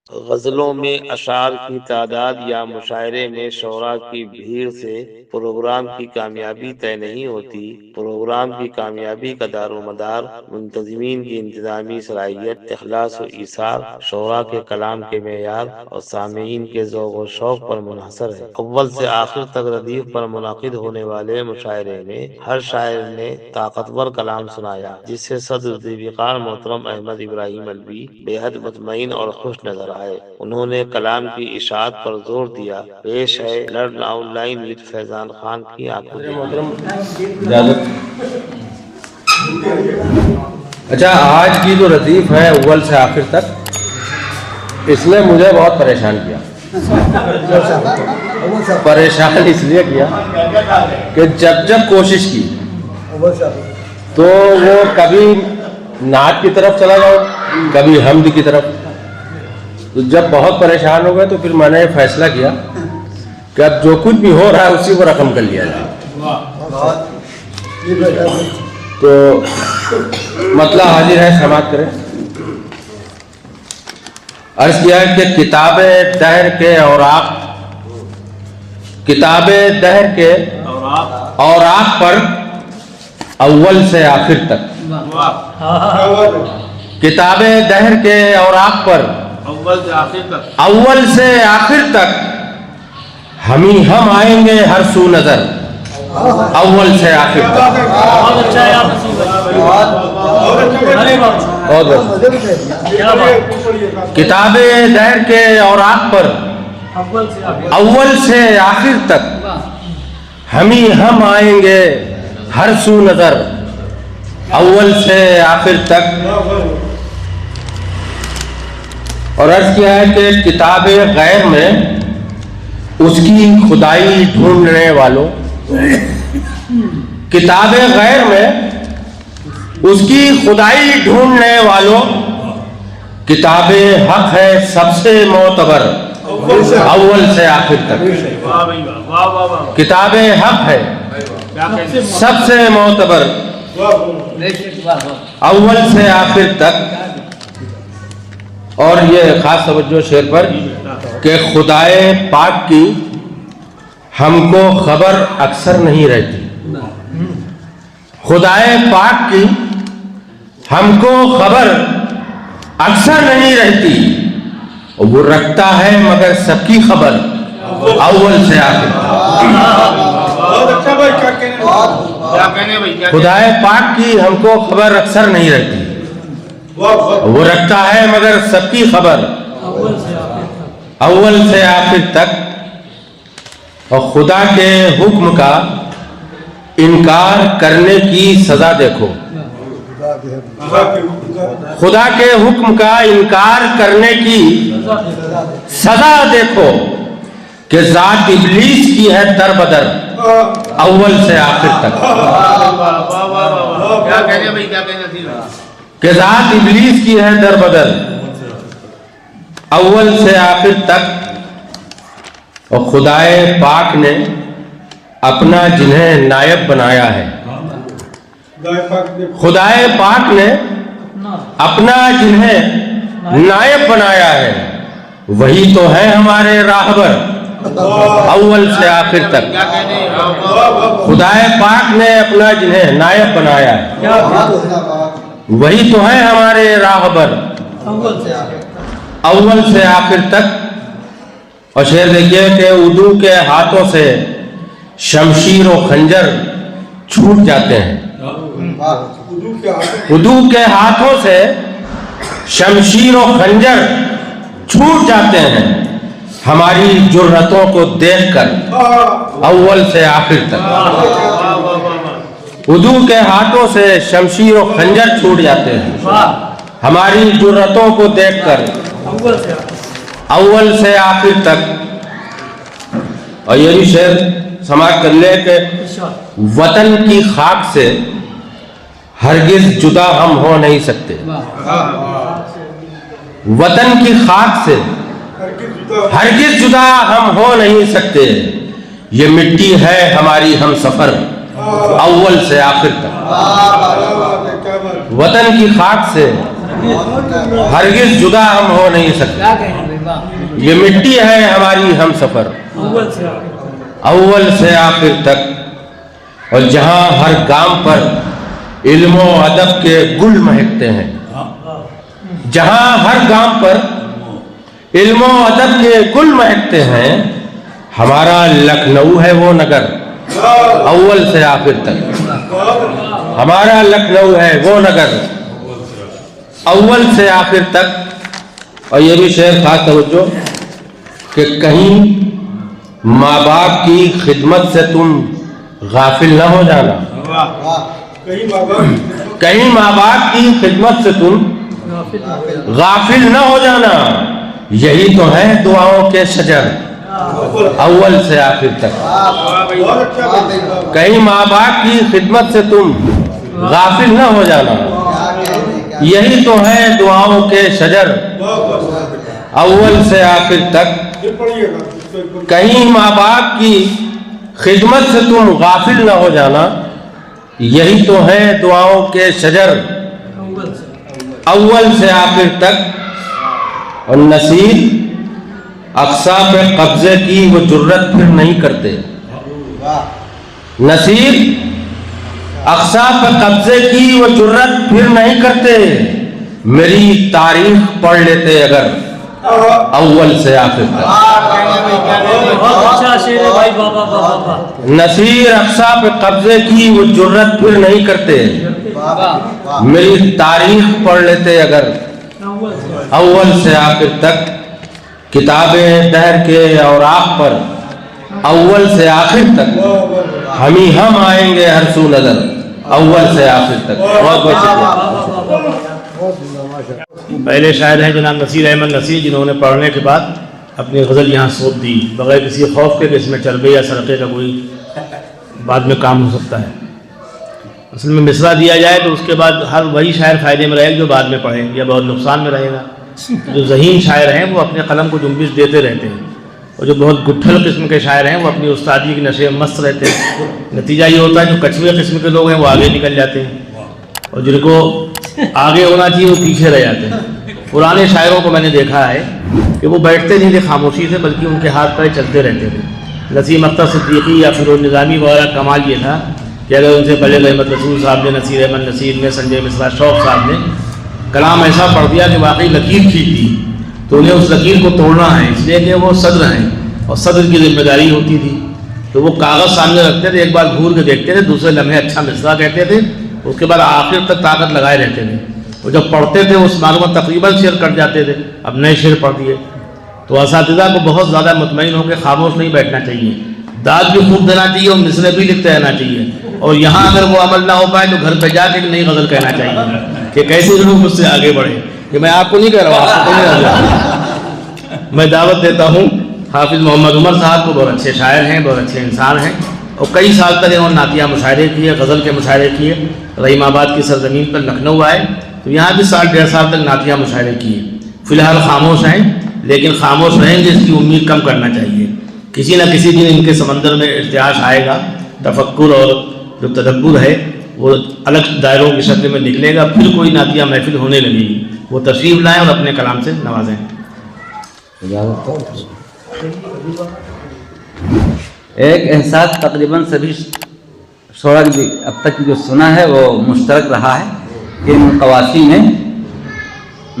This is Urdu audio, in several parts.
غزلوں میں اشعار کی تعداد یا مشاعرے میں شعراء کی بھیڑ سے پروگرام کی کامیابی طے نہیں ہوتی۔ پروگرام کی کامیابی کا دار و مدار منتظمین کی انتظامی صلاحیت، اخلاص و ایثار، شعراء کے کلام کے معیار اور سامعین کے ذوق و شوق پر منحصر ہے۔ اول سے آخر تک ردیف پر منعقد ہونے والے مشاعرے میں ہر شاعر نے طاقتور کلام سنایا، جس سے صدر ذی وقار محترم احمد ابراہیم الوی بے حد مطمئن اور خوش نظر آئے۔ انہوں نے کلام کی اشاعت پر زور دیا۔ پیش ہے لرن آن لائن وتھ فیضان خان کی آنکھوں کی محترم اجازت۔ اچھا، آج کی جو ردیف ہے اول سے آخر تک، اس نے مجھے بہت پریشان کیا۔ پریشان اس لیے کیا کہ جب کوشش کی تو وہ کبھی نعت کی طرف چلا جاؤ، کبھی حمد کی طرف۔ تو جب بہت پریشان ہو گئے تو پھر میں نے فیصلہ کیا کہ اب جو کچھ بھی ہو رہا ہے اسی کو رقم کر لیا جائے۔ تو مسئلہ حاضر ہے، سماعت کریں۔ عرض کیا ہے کہ کتاب دہر کے اوراق، کتاب دہر کے اوراق پر اول سے آخر تک، کتاب دہر کے اوراق پر اول سے آخر تک ہم ہی ہم آئیں گے ہر سو نظر، اول سے آخر تک۔ کتاب دہر کے اوراق پر اول سے آخر تک ہم ہی ہم آئیں گے ہر سو نظر، اول سے آخر تک۔ اور عرض کیا ہے کہ کتاب غیر میں اس کی خدائی ڈھونڈنے والوں، کتاب غیر میں اس کی خدائی ڈھونڈنے والوں، کتاب حق ہے سب سے معتبر، اول سے آخر تک۔ کتاب حق ہے سب سے معتبر، اول سے آخر تک۔ اور یہ خاص توجہ شعر پر کہ خدائے پاک کی ہم کو خبر اکثر نہیں رہتی، خدائے پاک کی ہم کو خبر اکثر نہیں رہتی، وہ رکھتا ہے مگر سب کی خبر، اول سے آخر تک۔ خدائے پاک کی ہم کو خبر اکثر نہیں رہتی، وہ رکھتا ہے مگر سب کی خبر، اول سے آخر تک۔ اور خدا کے حکم کا انکار کرنے کی سزا دیکھو، خدا کے حکم کا انکار کرنے کی سزا دیکھو کہ ذات ابلیس کی ہے در بدر، اول سے آخر تک۔ کہ ذات ابلیس کی ہے در بدر، اول سے آخر تک۔ اور خدائے پاک نے اپنا جنہیں نائب بنایا ہے، خدائے پاک نے اپنا جنہیں نائب بنایا ہے، وہی تو ہے ہمارے راہبر، اول سے آخر تک۔ خدائے پاک نے اپنا جنہیں نائب بنایا ہے، وہی تو ہے ہمارے راہبر، اول سے آخر تک۔ اور شعر دیکھیے کہ عدو کے ہاتھوں سے شمشیر و خنجر چھوٹ جاتے ہیں، عدو کے ہاتھوں سے شمشیر و خنجر چھوٹ جاتے ہیں، ہماری جرأتوں کو دیکھ کر، اول سے آخر تک۔ عدو کے ہاتھوں سے شمشیر و خنجر چھوٹ جاتے ہیں، ہماری جرأتوں کو دیکھ کر، اول سے آخر تک۔ اور یہ بھی شعر سماعت کر لے کہ وطن کی خاک سے ہرگز جدا ہم ہو نہیں سکتے، وطن کی خاک سے ہرگز جدا ہم ہو نہیں سکتے، یہ مٹی ہے ہماری ہم سفر، اول سے آخر تک۔ وطن کی خاک سے ہرگز جدا ہم ہو نہیں سکتے، یہ مٹی ہے ہماری ہم سفر اول سے آخر تک، اور جہاں ہر گام پر علم و ادب کے گل مہکتے ہیں، جہاں ہر گام پر علم و ادب کے گل مہکتے ہیں، ہمارا لکھنؤ ہے وہ نگر اول سے آخر تک، ہمارا لکھنؤ ہے وہ نگر اول سے آخر تک۔ اور یہ بھی شعر خاص توجہ کہ کہیں ماں باپ کی خدمت سے تم غافل نہ ہو جانا، کہیں ماں باپ کی خدمت سے تم غافل نہ ہو جانا، یہی تو ہے دعاؤں کے شجر اول سے آخر تک، کہیں ماں باپ کی خدمت سے تم غافل نہ ہو جانا، یہی تو ہے دعاؤں کے شجر اول سے آخر تک، کہیں ماں باپ کی خدمت سے تم غافل نہ ہو جانا، یہی تو ہے دعاؤں کے شجر اول سے آخر تک۔ اور نصیر اقصا پہ قبضے کی وہ جرت پھر نہیں کرتے، نصیر اقصا پہ قبضے کی وہ جرت پھر نہیں کرتے، میری تاریخ پڑھ لیتے اگر اول سے آخر تک، نصیر اقصا پہ قبضے کی وہ جرت پھر نہیں کرتے، میری تاریخ پڑھ لیتے اگر اول سے آخر تک، کتابیں دہر کے اوراق پر اول سے آخر تک، ہم آئیں گے ہر سو نظر اول سے آخر تک۔ بہت بہت شکریہ۔ پہلے شاعر ہیں جناب نصیر احمد نصیر، جنہوں نے پڑھنے کے بعد اپنی غزل یہاں سونپ دی بغیر کسی خوف کے کہ اس میں چربے یا سرقے کا کوئی بعد میں کام ہو سکتا ہے۔ اصل میں مصرع دیا جائے تو اس کے بعد ہر وہی شاعر فائدے میں رہے گا جو بعد میں پڑھیں، یا بہت نقصان میں رہے گا۔ جو ذہین شاعر ہیں وہ اپنے قلم کو جنبش دیتے رہتے ہیں، اور جو بہت گٹھل قسم کے شاعر ہیں وہ اپنی استادی کی نشے میں مست رہتے ہیں۔ نتیجہ یہ ہوتا ہے جو کچھوے قسم کے لوگ ہیں وہ آگے نکل جاتے ہیں، اور جن کو آگے ہونا چاہیے وہ پیچھے رہ جاتے ہیں۔ پرانے شاعروں کو میں نے دیکھا ہے کہ وہ بیٹھتے نہیں تھے خاموشی سے، بلکہ ان کے ہاتھ پیر چلتے رہتے تھے۔ نسیم اختر صدیقی یا فیروز نظامی وغیرہ کمال یہ تھا کہ اگر ان سے بلغ احمد رسول صاحب نے، نصیر احمد نصیر نے، سنجے مصرا شوق صاحب نے کلام ایسا پڑھ دیا کہ واقعی لکیر کھینچ دی، تو انہیں اس لکیر کو توڑنا ہے، اس لیے کہ وہ صدر ہیں اور صدر کی ذمہ داری ہوتی تھی۔ تو وہ کاغذ سامنے رکھتے تھے، ایک بار گھور کے دیکھتے تھے، دوسرے لمحے اچھا مصرع کہتے تھے، اس کے بعد آخر تک طاقت لگائے رہتے تھے۔ وہ جب پڑھتے تھے اس معلومات تقریباً شعر کٹ جاتے تھے، اب نئے شعر پڑھ دیے۔ تو اساتذہ کو بہت زیادہ مطمئن ہو کے خاموش نہیں بیٹھنا چاہیے، داد بھی خوب دینا چاہیے اور مصرے بھی لکھتے رہنا چاہیے، اور یہاں اگر وہ عمل نہ ہو پائے تو گھر پہ جا کے ایک نئی غزل کہنا چاہیے کہ کیسے لوگ مجھ سے آگے بڑھے۔ کہ میں آپ کو نہیں کہہ رہا ہوں، آپ کو نہیں کہہ رہا، میں دعوت دیتا ہوں حافظ محمد عمر صاحب کو، بہت اچھے شاعر ہیں، بہت اچھے انسان ہیں، اور کئی سال تک انہوں نے نعتیہ مشاعرے کیے، غزل کے مشاعرے کیے۔ رحیم آباد کی سرزمین پر لکھنؤ آئے تو یہاں بھی 1.5 سال تک نعتیہ مشاعرے کیے۔ فی الحال خاموش ہیں، لیکن خاموش رہیں گے اس کی امید کم کرنا چاہیے۔ کسی نہ کسی دن ان کے سمندر میں ارتعاش آئے گا، تفکر اور جو تدبر ہے وہ الگ دائروں کی شکل میں نکلے گا، پھر کوئی نعتیہ محفل ہونے لگے گی۔ وہ تشریف لائیں اور اپنے کلام سے نوازیں۔ ایک احساس تقریباً سبھی شعراء کی اب تک جو سنا ہے وہ مشترک رہا ہے کہ ان قواسی میں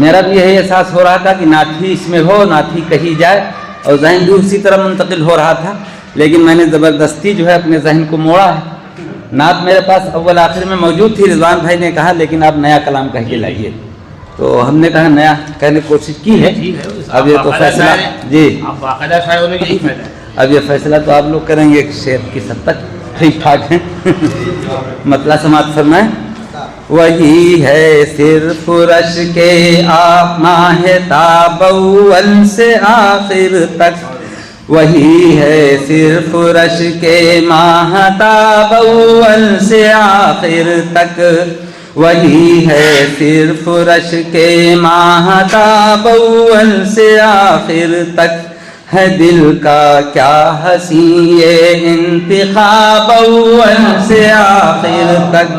میرا بھی یہی احساس ہو رہا تھا کہ نعت ہی اس میں ہو، نعت ہی کہی جائے، اور ذہن بھی اسی طرح منتقل ہو رہا تھا، لیکن میں نے زبردستی جو ہے اپنے ذہن کو موڑا ہے۔ نعت میرے پاس اول آخر میں موجود تھی، رضوان بھائی نے کہا لیکن آپ نیا کلام کہہ کے لائیے، تو ہم نے کہا نیا کہنے کی کوشش کی ہے۔ اب یہ تو فیصلہ جی اب یہ فیصلہ تو آپ لوگ کریں گے کہ شعر کس حد تک ٹھیک ٹھاک ہے۔ مطلع سماعت فرمائیں۔ وہی ہے صرف رش کے ماہتاب اول سے آخر تک، وہی ہے صرف رش کے ماہتاب اول سے آخر تک، وہی ہے صرف رش کے ماہتاب اول سے آخر تک، ہے دل کا کیا حسین یہ انتخاب اول سے آخر تک،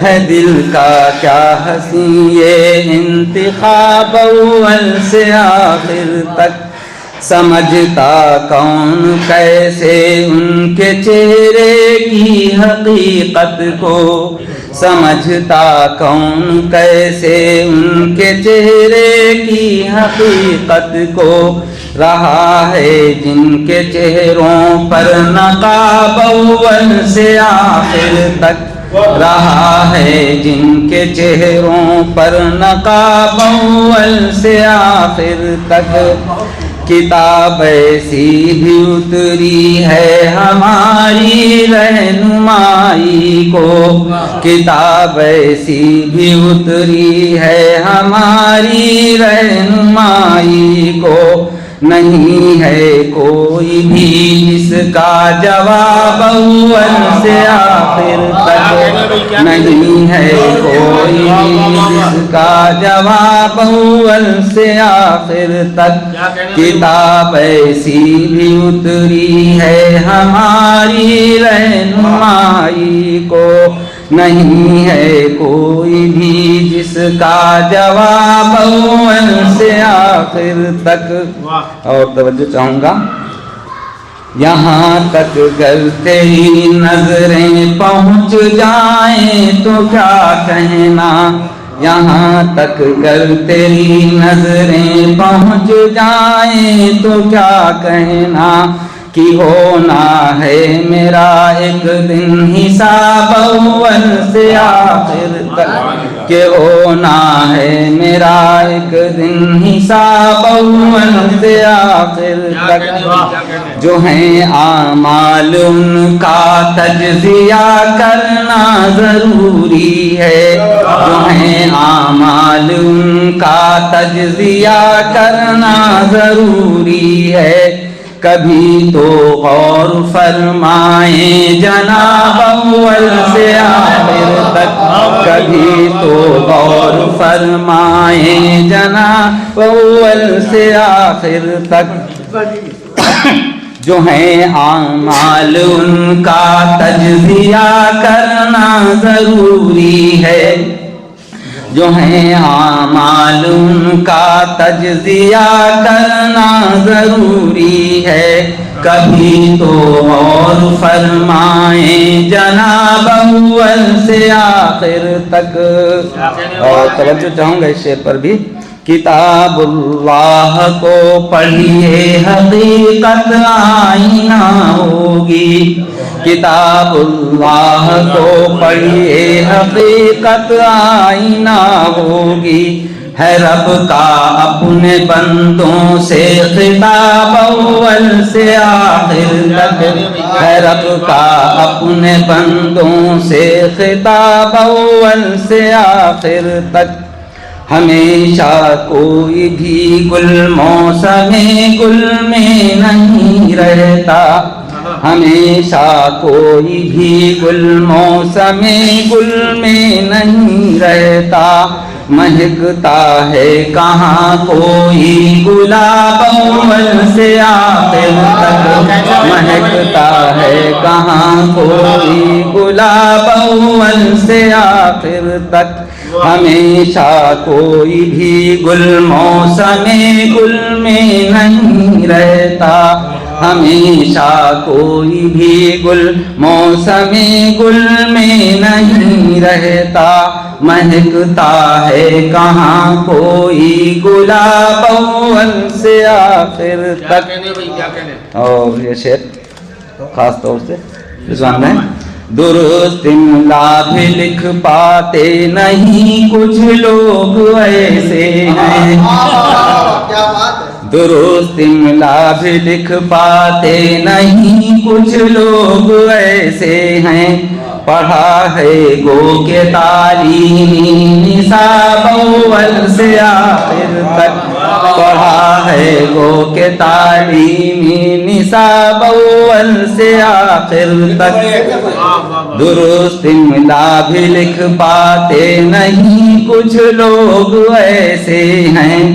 ہے دل کا کیا حسین یہ انتخاب اول سے آخر تک، سمجھتا کون کیسے ان کے چہرے کی حقیقت کو، سمجھتا کون کیسے ان کے چہرے کی حقیقت کو، رہا ہے جن کے چہروں پر نقاب اول سے آخر تک، رہا ہے جن کے چہروں پر نقاب اول سے آخر تک، کتاب ایسی بھی اتری ہے ہماری رہنمائی کو، کتاب ایسی بھی اتری ہے ہماری رہنمائی کو، نہیں ہے کوئی بھی جس کا جواب اول سے آخر تک، نہیں ہے کوئی بھی جس کا جواب اول سے آخر تک، کتاب ایسی بھی اتری ہے ہماری رہنمائی کو، نہیں ہے کوئی بھی جس کا جواب اول سے آخر تک۔ اور توجہ چاہوں گا، یہاں تک گر تیری نظریں پہنچ جائیں تو کیا کہنا، یہاں تک گر تیری نظریں پہنچ جائیں تو کیا کہنا، کہ ہونا ہے میرا ایک دن حساب اول سے آخر تک، کہ ہونا ہے میرا ایک دن حساب اول سے آخر تک، جو ہیں اعمال ان کا تجزیہ کرنا ضروری ہے، جو ہیں اعمال ان کا تجزیہ کرنا ضروری ہے، کبھی تو غور فرمائیں جناب اول سے آخر تک، کبھی تو غور فرمائیں جناب اول سے آخر تک، جو ہیں اعمال ان کا تجزیہ کرنا ضروری ہے، جو ہیں اعمال ان کا تجزیہ کرنا ضروری ہے، کبھی تو غور فرمائیں جناب اول سے آخر تک۔ اور توجہ چاہوں گا اس شعر پر بھی، کتاب اللہ کو پڑھیے حقیقت آئینہ ہوگی، کتاب اللہ کو پڑھیے حقیقت آئینہ ہوگی، ہے رب کا اپنے بندوں سے خطاب اول سے آخر تک، ہے رب کا اپنے بندوں سے خطاب اول سے آخر تک، ہمیشہ کوئی بھی گل موسم گل میں نہیں رہتا، ہمیشہ کوئی بھی گل موسم گل میں نہیں رہتا، مہکتا ہے کہاں کوئی گلاب اول سے آخر تک، مہکتا ہے کہاں کوئی گلاب اول سے آخر تک، ہمیشہ کوئی بھی گل موسم گل میں نہیں رہتا، ہمیشہ کوئی بھی گل موسم گل میں نہیں رہتا، مہکتا ہے کہاں کوئی گلاب اول سے آخر تک۔ اور یہ شعر خاص طور سے رضوان ہے، درست املا بھی لکھ پاتے نہیں کچھ لوگ ایسے ہیں، درست املا بھی لکھ پاتے نہیں کچھ لوگ ایسے ہیں، پڑھا ہے گو کے تعلیمی نصاب اول سے آخر تک، پڑھا ہے گو کے تعلیمی نصاب اول سے آخر تک، درست املا بھی لکھ پاتے نہیں کچھ لوگ ایسے ہیں،